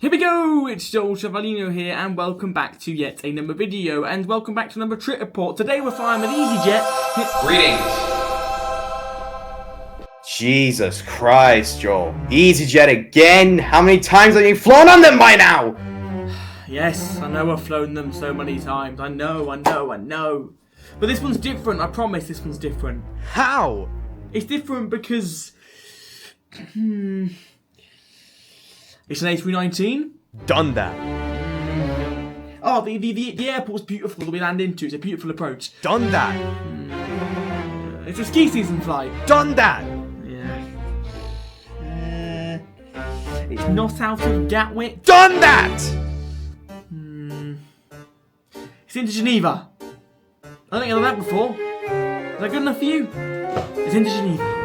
Here we go, it's Joel Chevalino here and welcome back to yet another video and welcome back to another trip report. Today we're flying with EasyJet. Greetings. Jesus Christ, Joel. EasyJet again? How many times have you flown on them by now? Yes, I know I've flown them so many times. I know. But this one's different, I promise this one's different. How? It's different because... It's an A319. Done that. Oh, the airport's beautiful that we land into. It's a beautiful approach. Done that. It's a ski season flight. Done that. Yeah. It's not out of Gatwick. Done that. It's into Geneva. I don't think I've done that before. Is that good enough for you? It's into Geneva.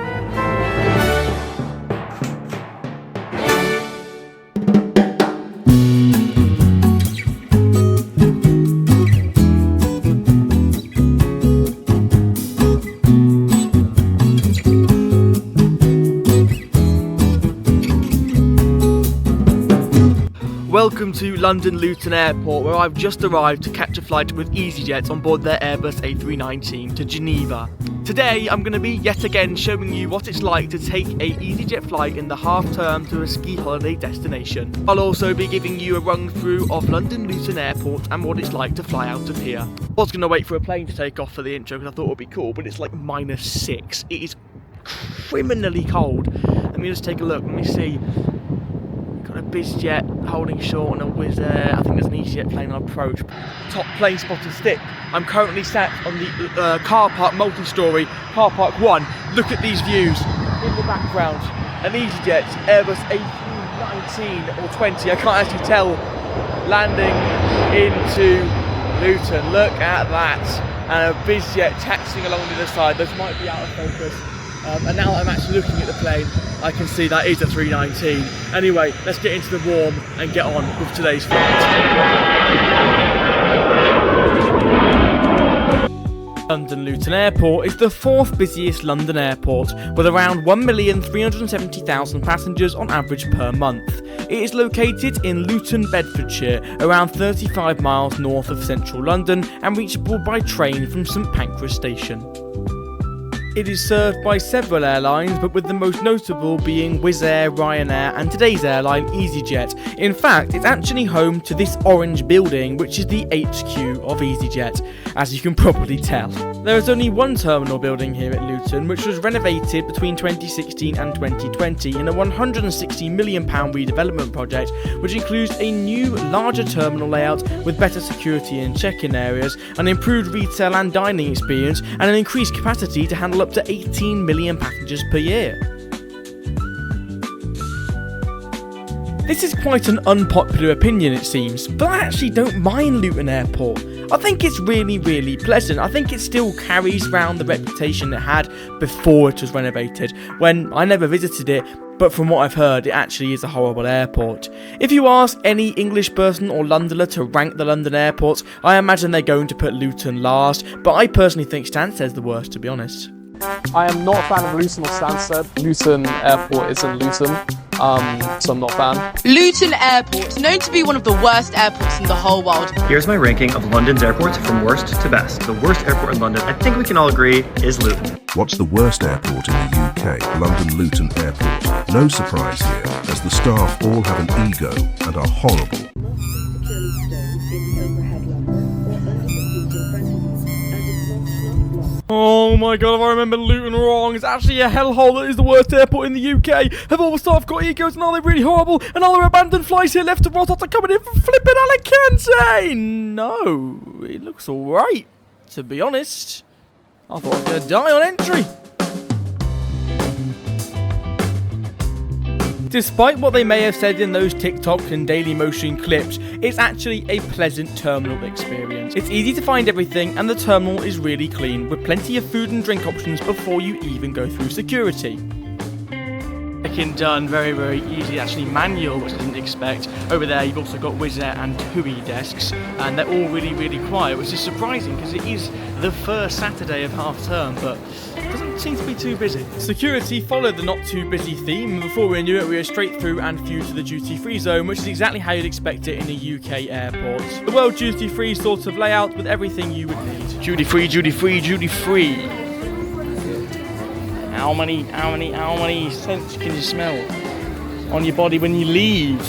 Welcome to London Luton Airport, where I've just arrived to catch a flight with EasyJet on board their Airbus A319 to Geneva. Today I'm going to be yet again showing you what it's like to take a EasyJet flight in the half term to a ski holiday destination. I'll also be giving you a run through of London Luton Airport and what it's like to fly out of here. I was going to wait for a plane to take off for the intro because I thought it would be cool, but it's like -6. It is criminally cold. Let me just take a look, let me see. A EasyJet holding short on a Wizz Air. I think there's an EasyJet plane on approach. Top plane spotted stick. I'm currently sat on the car park, multi-storey, car park 1. Look at these views in the background. An EasyJet Airbus A319 or 20, I can't actually tell, landing into Luton. Look at that. And a EasyJet taxiing along the other side. This might be out of focus. And now I'm actually looking at the plane, I can see that is a 319. Anyway, let's get into the warm and get on with today's flight. London Luton Airport is the 4th busiest London airport, with around 1,370,000 passengers on average per month. It is located in Luton, Bedfordshire, around 35 miles north of central London and reachable by train from St Pancras Station. It is served by several airlines, but with the most notable being Wizz Air, Ryanair and today's airline EasyJet. In fact, it's actually home to this orange building, which is the HQ of EasyJet, as you can probably tell. There is only one terminal building here at Luton, which was renovated between 2016 and 2020 in a £160 million redevelopment project, which includes a new, larger terminal layout with better security and check-in areas, an improved retail and dining experience, and an increased capacity to handle up to 18 million passengers per year. This is quite an unpopular opinion, it seems, but I actually don't mind Luton Airport. I think it's really pleasant. I think it still carries around the reputation it had before it was renovated, when I never visited it, but from what I've heard, it actually is a horrible airport. If you ask any English person or Londoner to rank the London airports, I imagine they're going to put Luton last, but I personally think Stansted's the worst, to be honest. I am not a fan of Luton or Stansted. Luton Airport is in Luton, so I'm not a fan. Luton Airport, known to be one of the worst airports in the whole world. Here's my ranking of London's airports from worst to best. The worst airport in London, I think we can all agree, is Luton. What's the worst airport in the UK? London Luton Airport. No surprise here, as the staff all have an ego and are horrible. Oh my god, if I remember Luton wrong, it's actually a hellhole that is the worst airport in the UK. Have all the staff got egos and are they really horrible? And are there abandoned flights here left to rot after coming in from flipping Alicante? No, it looks alright, to be honest. I thought I was going to die on entry. Despite what they may have said in those TikTok and Daily Motion clips, it's actually a pleasant terminal experience. It's easy to find everything and the terminal is really clean, with plenty of food and drink options before you even go through security. Check-in done, very easy, actually manual, which I didn't expect. Over there you've also got Wizz Air and TUI desks, and they're all really quiet, which is surprising because it is the first Saturday of half term, but it doesn't didn't seem to be too busy. Security followed the not too busy theme, and before we knew it, we were straight through and through to the duty-free zone, which is exactly how you'd expect it in a UK airport. The world duty-free sort of layout with everything you would need. Duty-free, duty-free, duty-free. How many scents can you smell on your body when you leave?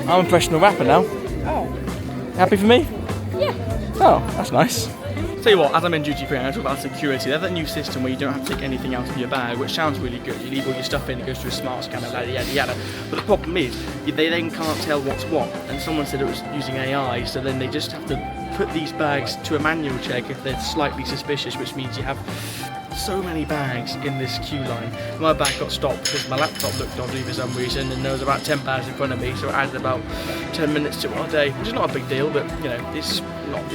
I'm a professional rapper now. Oh. Happy for me? Yeah. Oh, that's nice. Tell you what, as I'm in duty free, I'm going to talk about security. They have that new system where you don't have to take anything out of your bag, which sounds really good. You leave all your stuff in, it goes through a smart scanner, yada yada yada. But the problem is, they then can't tell what's what. And someone said it was using AI, so then they just have to put these bags to a manual check if they're slightly suspicious, which means you have so many bags in this queue line. My bag got stopped because my laptop looked dodgy for some reason, and there was about 10 bags in front of me, so it added about 10 minutes to our day, which is not a big deal, but you know, it's not,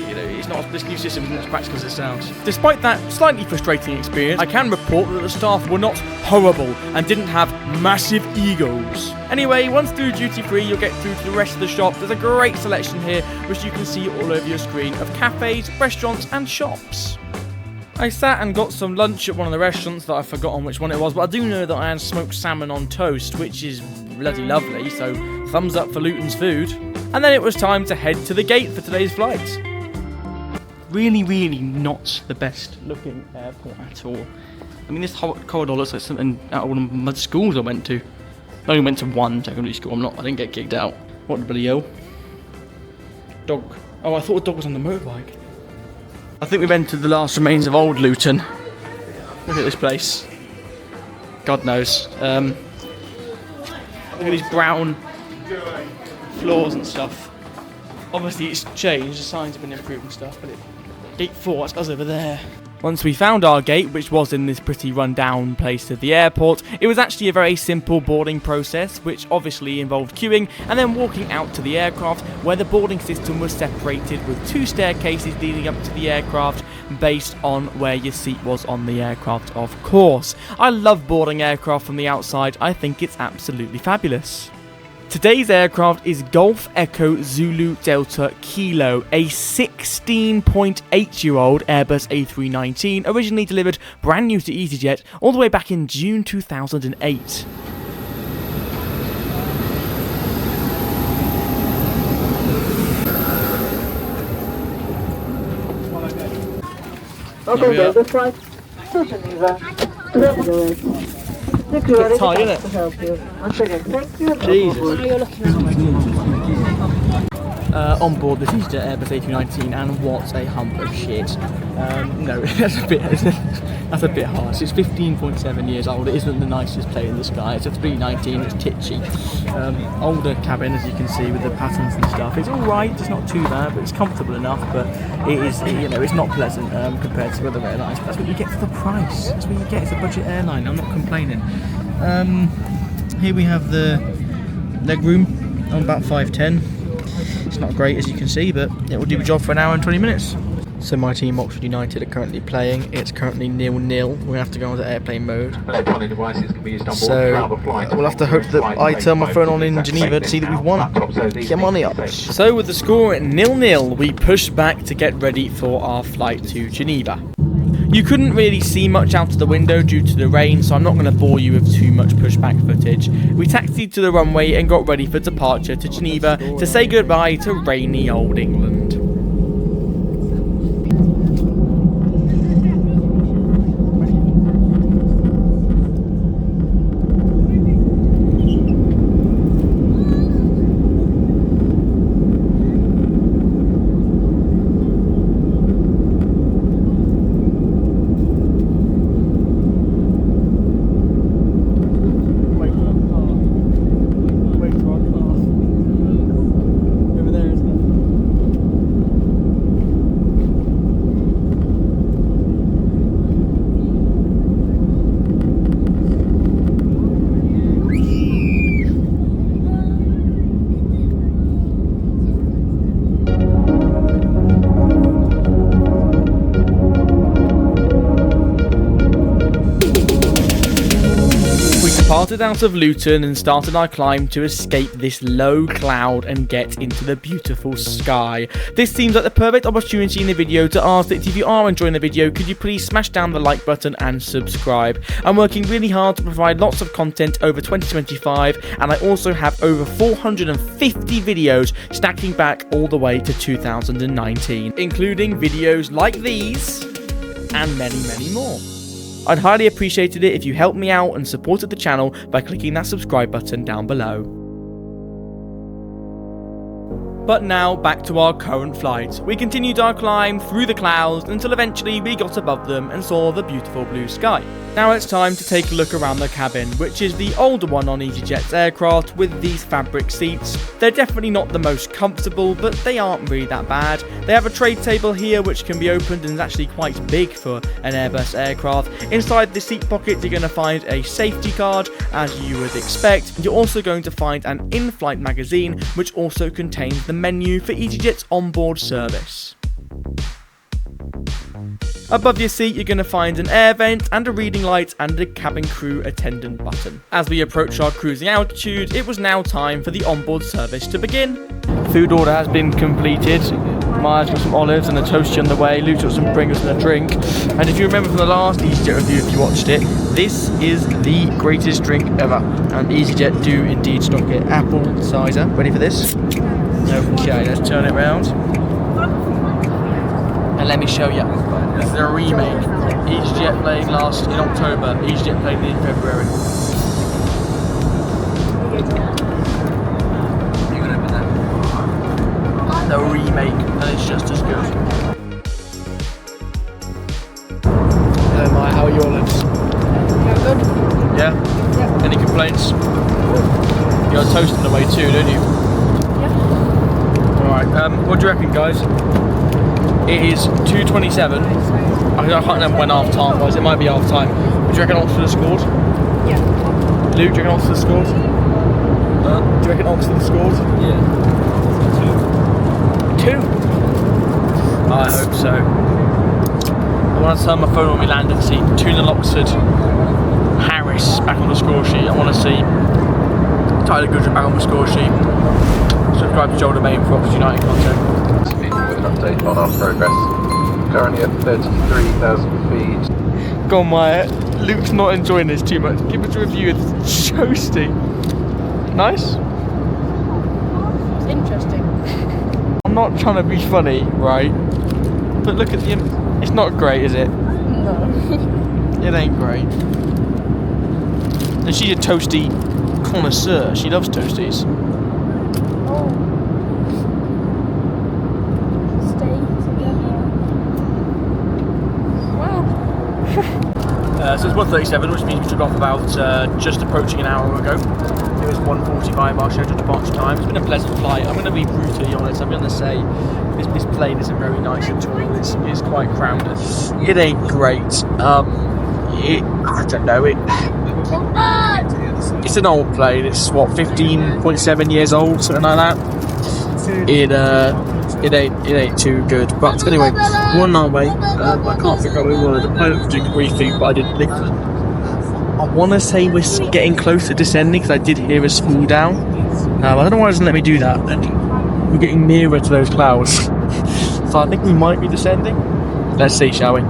this new system isn't as practical as it sounds. Despite that slightly frustrating experience, I can report that the staff were not horrible and didn't have massive egos. Anyway, once through duty free, you'll get through to the rest of the shop. There's a great selection here, which you can see all over your screen, of cafes, restaurants and shops. I sat and got some lunch at one of the restaurants that I've forgotten which one it was, but I do know that I had smoked salmon on toast, which is bloody lovely, so thumbs up for Luton's food. And then it was time to head to the gate for today's flight. Really not the best looking airport at all. I mean, this whole corridor looks like something out of one of my schools I went to. I only went to one secondary school, I didn't get kicked out. What the bloody hell? Dog. Oh, I thought the dog was on the motorbike. I think we've entered the last remains of old Luton. Look at this place. God knows. Look at these brown floors and stuff. Obviously it's changed, the signs have been improved and stuff, but gate 4, that's us over there. Once we found our gate, which was in this pretty run-down place of the airport, it was actually a very simple boarding process, which obviously involved queuing and then walking out to the aircraft, where the boarding system was separated with 2 staircases leading up to the aircraft based on where your seat was on the aircraft, of course. I love boarding aircraft from the outside, I think it's absolutely fabulous. Today's aircraft is Golf Echo Zulu Delta Kilo, a 16.8-year-old Airbus A319, originally delivered brand new to EasyJet all the way back in June 2008. Okay, Delta flight to Geneva. Security It's tight, isn't it? to help you. Once again, thank you. Jesus. On board this EasyJet Airbus A319, and what a hump of shit. No, that's a bit harsh. It's 15.7 years old. It isn't the nicest plane in the sky. It's a 319. It's titchy. Older cabin, as you can see, with the patterns and stuff. It's all right. It's not too bad, but it's comfortable enough. But it is, it's not pleasant compared to other airlines. But that's what you get for the price. That's what you get. It's a budget airline. I'm not complaining. Here we have the legroom on about 5'10". It's not great, as you can see, but it will do the job for an hour and 20 minutes. So my team, Oxford United, are currently playing. It's currently 0-0. We're going to have to go into airplane mode. So we'll have to hope that I turn my phone on in Geneva to see that we've won. Come on up. So with the score at 0-0, we push back to get ready for our flight to Geneva. You couldn't really see much out of the window due to the rain, so I'm not going to bore you with too much pushback footage. We taxied to the runway and got ready for departure to Geneva to say goodbye to rainy old England. started out of Luton and started our climb to escape this low cloud and get into the beautiful sky. This seems like the perfect opportunity in the video to ask that if you are enjoying the video, could you please smash down the like button and subscribe. I'm working really hard to provide lots of content over 2025, and I also have over 450 videos stacking back all the way to 2019, including videos like these and many more. I'd highly appreciate it if you helped me out and supported the channel by clicking that subscribe button down below. But now, back to our current flight. We continued our climb through the clouds until eventually we got above them and saw the beautiful blue sky. Now it's time to take a look around the cabin, which is the older one on EasyJet's aircraft with these fabric seats. They're definitely not the most comfortable, but they aren't really that bad. They have a tray table here which can be opened and is actually quite big for an Airbus aircraft. Inside the seat pocket you're going to find a safety card, as you would expect. You're also going to find an in-flight magazine which also contains the menu for EasyJet's onboard service. Above your seat you're going to find an air vent and a reading light and a cabin crew attendant button. As we approach our cruising altitude, it was now time for the onboard service to begin. Food order has been completed. Maya's got some olives and a toastie on the way. Luke's got some Pringles and a drink. And if you remember from the last EasyJet review, if you watched it, this is the greatest drink ever. And EasyJet do indeed stock it. Apple cider. Ready for this? Okay, let's turn it round. And let me show you. This is a remake. EasyJet playing last in October. EasyJet playing in February. The remake, and it's just as good. Hello Maya, how are your lips? Good. Yeah? Any complaints? You got toast on the way too, don't you? Yeah. Alright, what do you reckon, guys? It is 2:27. I can't remember when half time was. It might be half time. Do you reckon Oxford have scored? Yeah. Luke, do you reckon Oxford have scored? Do you reckon Oxford have scored? Yeah. Two? I hope so. I want to turn my phone when we land and see 2-0 Oxford. Harris back on the score sheet. I want to see Tyler Goodwin back on the score sheet. Subscribe to Joel Domain for Oxford United content. With an update on our progress. Currently at 33,000 feet. Go on, Maya. Luke's not enjoying this too much. Give us a review of this toasty. Nice? It's interesting. I'm not trying to be funny, right? But look at the... It's not great, is it? No. It ain't great. And she's a toasty connoisseur. She loves toasties. Oh. Stay together. Wow. So it's 1:37, which means we took off about just approaching an hour ago. It was 1:45 our scheduled departure time. It's been a pleasant flight. I'm going to be brutally honest. I'm going to say this plane isn't very nice at all. It's quite crowded. It ain't great. I don't know. It's an old plane. It's what, 15.7 years old, something like that. It ain't too good. But anyway, we're on our way. I can't figure out where we wanted. The pilot was doing a briefing, but I didn't think. I want to say we're getting close to descending because I did hear a spool down. I don't know why it doesn't let me do that. We're getting nearer to those clouds. So I think we might be descending. Let's see, shall we?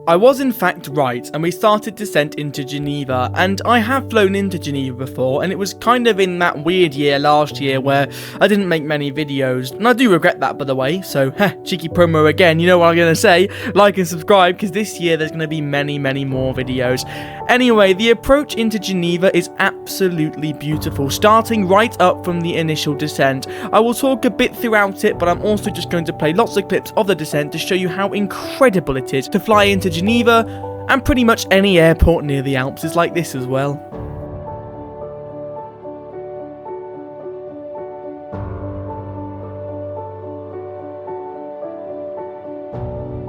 I was in fact right, and we started descent into Geneva, and I have flown into Geneva before, and it was kind of in that weird year last year where I didn't make many videos, and I do regret that, by the way, so cheeky promo again. You know what I'm going to say, like and subscribe, because this year there's going to be many more videos. Anyway, the approach into Geneva is absolutely beautiful, starting right up from the initial descent. I will talk a bit throughout it, but I'm also just going to play lots of clips of the descent to show you how incredible it is to fly into Geneva, and pretty much any airport near the Alps is like this as well.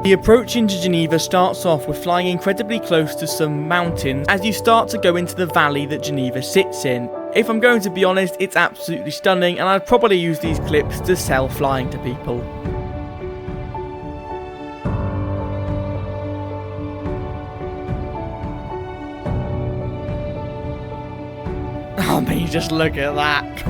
The approach into Geneva starts off with flying incredibly close to some mountains as you start to go into the valley that Geneva sits in. If I'm going to be honest, it's absolutely stunning, and I'd probably use these clips to sell flying to people. just look at that.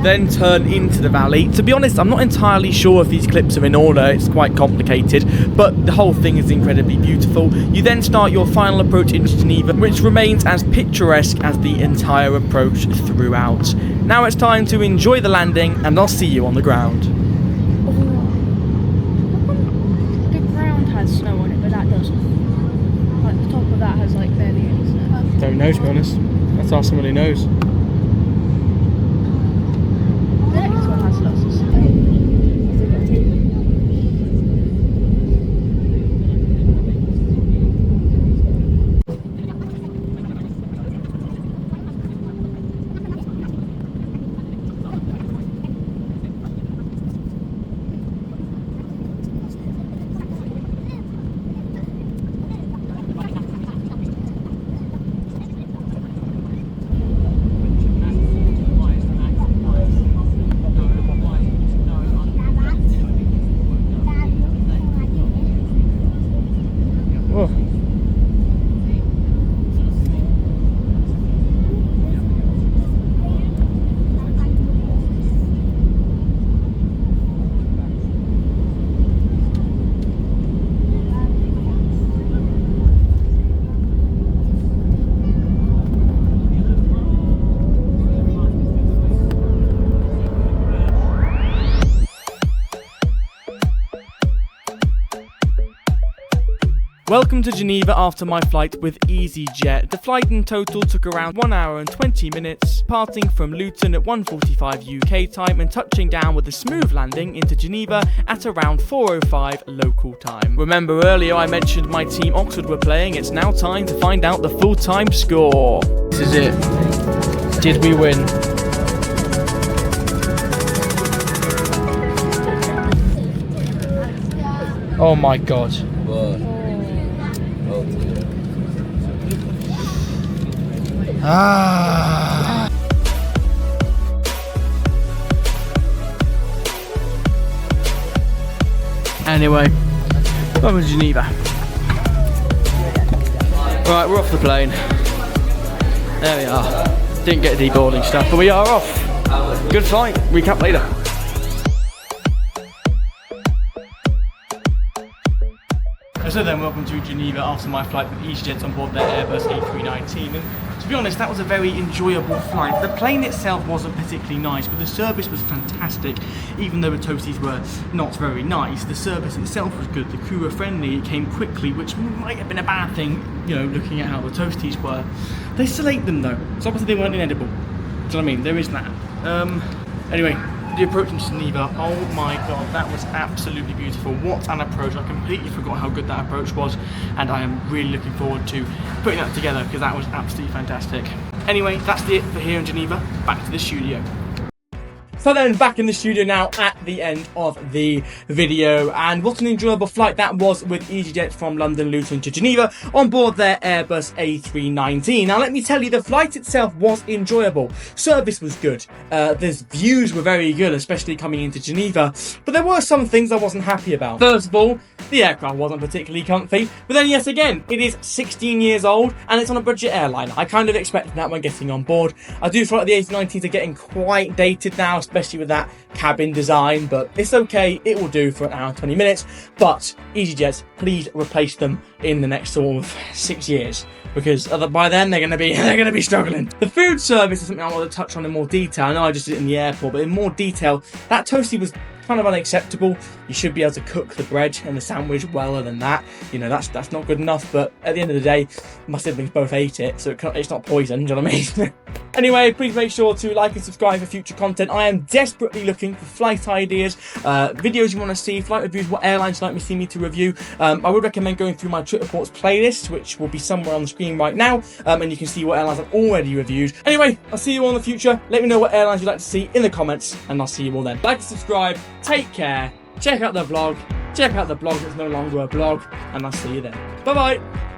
Then turn into the valley. To be honest, I'm not entirely sure if these clips are in order, it's quite complicated, but the whole thing is incredibly beautiful. You then start your final approach into Geneva, which remains as picturesque as the entire approach throughout. Now it's time to enjoy the landing, and I'll see you on the ground. The ground has snow on it, but that doesn't. Like the top of that has like barely any snow. Don't know, to be honest. Let's ask somebody who knows. The next one has lots of snow. Welcome to Geneva after my flight with EasyJet. The flight in total took around 1 hour and 20 minutes, departing from Luton at 1:45 UK time and touching down with a smooth landing into Geneva at around 4:05 local time. Remember earlier I mentioned my team Oxford were playing, it's now time to find out the full-time score. This is it. Did we win? Oh my god. Ah. Anyway, welcome to Geneva. Right, we're off the plane. There we are. Didn't get a deboarding stuff, but we are off. Good flight. Recap later. So then, welcome to Geneva after my flight with EasyJet on board their Airbus A319. And to be honest, that was a very enjoyable flight. The plane itself wasn't particularly nice, but the service was fantastic. Even though the toasties were not very nice, the service itself was good. The crew were friendly, it came quickly, which might have been a bad thing, you know, looking at how the toasties were. They still ate them though, so obviously they weren't inedible. Do you know what I mean? There is that. Anyway. The approach in Geneva, oh my god, that was absolutely beautiful. What an approach. I completely forgot how good that approach was, and I am really looking forward to putting that together because that was absolutely fantastic. Anyway, that's it for here in Geneva. Back to the studio. So then, back in the studio now at the end of the video, and what an enjoyable flight that was with EasyJet from London Luton to Geneva on board their Airbus A319. Now let me tell you, the flight itself was enjoyable. Service was good. The views were very good, especially coming into Geneva, but there were some things I wasn't happy about. First of all, the aircraft wasn't particularly comfy, but then yet again, it is 16 years old and it's on a budget airline. I kind of expected that when getting on board. I do feel like the A319s are getting quite dated now, especially with that cabin design, but it's okay, it will do for an hour and 20 minutes. But EasyJet, please replace them in the next sort of 6 years, because by then they're going to be struggling. The food service is something I want to touch on in more detail. I know I just did it in the airport, but in more detail, that toastie was kind of unacceptable. You should be able to cook the bread and the sandwich well than that. You know, that's not good enough, but at the end of the day, my siblings both ate it, so it's not poison, do you know what I mean? Anyway, please make sure to like and subscribe for future content. I am desperately looking for flight ideas, videos you want to see, flight reviews, what airlines you'd like me to see me to review. I would recommend going through my trip reports playlist, which will be somewhere on the screen right now, and you can see what airlines I've already reviewed. Anyway, I'll see you all in the future. Let me know what airlines you'd like to see in the comments, and I'll see you all then. Like and subscribe, take care, check out the vlog, check out the blog that's no longer a blog, and I'll see you then. Bye bye!